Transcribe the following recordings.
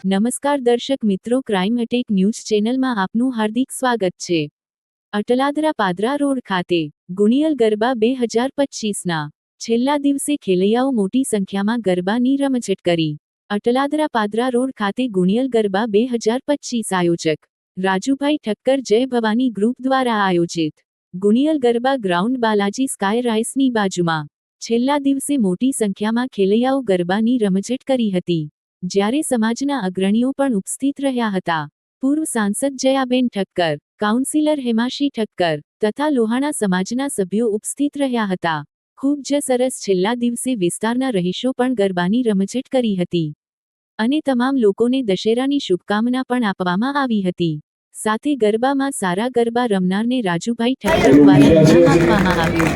નમસ્કાર દર્શક મિત્રો, ક્રાઇમ અટેક ન્યૂઝ ચેનલમાં આપનું હાર્દિક સ્વાગત છે। અટલાદરા પાદરા રોડ ખાતે ગુણિયલ ગરબા 2025ના છેલ્લા દિવસે ખેલૈયાઓ મોટી સંખ્યામાં ગરબાની રમઝટ કરી। અટલાદરા પાદરા રોડ ખાતે ગુણિયલ ગરબા 2025 આયોજક રાજુભાઈ ઠક્કર જય ભવાની ગ્રુપ દ્વારા આયોજિત ગુણિયલ ગરબા ગ્રાઉન્ડ બાલાજી સ્કાય રાઇસની બાજુમાં છેલ્લા દિવસે મોટી સંખ્યામાં ખેલૈયાઓ ગરબાની રમઝટ કરી હતી, જ્યારે સમાજના અગ્રણીઓ પણ ઉપસ્થિત રહ્યા હતા। પૂર્વ સાંસદ જયાબેન ઠક્કર, કાઉન્સિલર હેમાશી ઠક્કર તથા લોહાણા સમાજના સભ્યો ઉપસ્થિત રહ્યા હતા। ખૂબ જ સરસ છેલ્લા દિવસે વિસ્તારના રહીશો પણ ગરબાની રમઝટ કરી હતી અને તમામ લોકોને દશેરાની શુભકામના પણ આપવામાં આવી હતી। સાથે ગરબામાં સારા ગરબા રમનારને રાજુભાઈ ઠક્કર દ્વારા ઇનામ આપવામાં આવ્યું।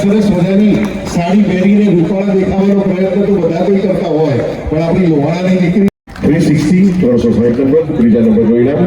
સરસ મજાની સાડી પહેરીને રૂપાળા દેખાવાનો પ્રયત્ન તો બધા કોઈ કરતા હોય, પણ આપણી લોહાણાની દીકરી 360 360 નંબર ત્રીજા નંબરનો ઇનામ।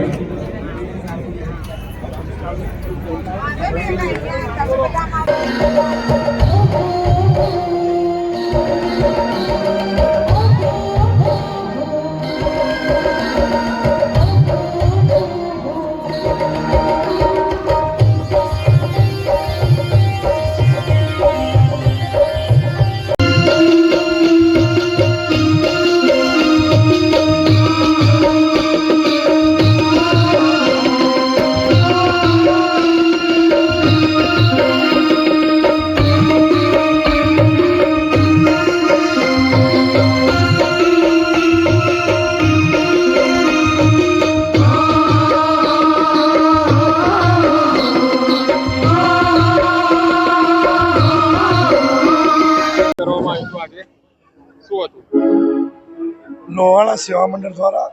લોહાણા સેવા મંડળ દ્વારા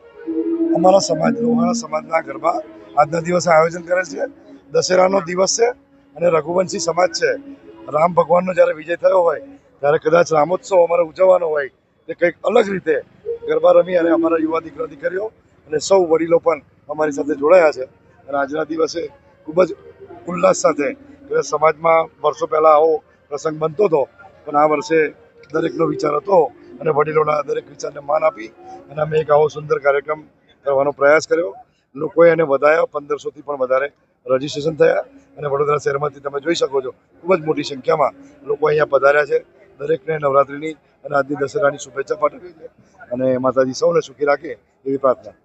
અમારા સમાજ લોહાણા સમાજના ગરબા આજના દિવસે આયોજન કરે છે। દશેરાનો દિવસ છે અને રઘુવંશી સમાજ છે। રામ ભગવાનનો જ્યારે વિજય થયો હોય ત્યારે કદાચ રામોત્સવ અમારે ઉજવવાનો હોય તે કંઈક અલગ રીતે ગરબા રમી અને અમારા યુવા દીકરા દીકરીઓ અને સૌ વડીલો પણ અમારી સાથે જોડાયા છે। અને આજના દિવસે ખૂબ જ ઉલ્લાસ સાથે સમાજમાં વર્ષો પહેલાં આવો પ્રસંગ બનતો હતો, પણ આ વર્ષે દરેકનો વિચાર હતો અને વડીલોના દરેક વિચારને માન આપી અને અમે એક આવો સુંદર કાર્યક્રમ કરવાનો પ્રયાસ કર્યો। લોકોએ એને વધાયા, 1500થી પણ વધારે રજીસ્ટ્રેશન થયા અને વડોદરા શહેરમાંથી તમે જોઈ શકો છો ખૂબ જ મોટી સંખ્યામાં લોકો અહીંયા પધાર્યા છે। દરેકને નવરાત્રિની અને આજની દશેરાની શુભેચ્છા પાઠવી છે અને માતાજી સૌને સુખી રાખે એવી પ્રાર્થના।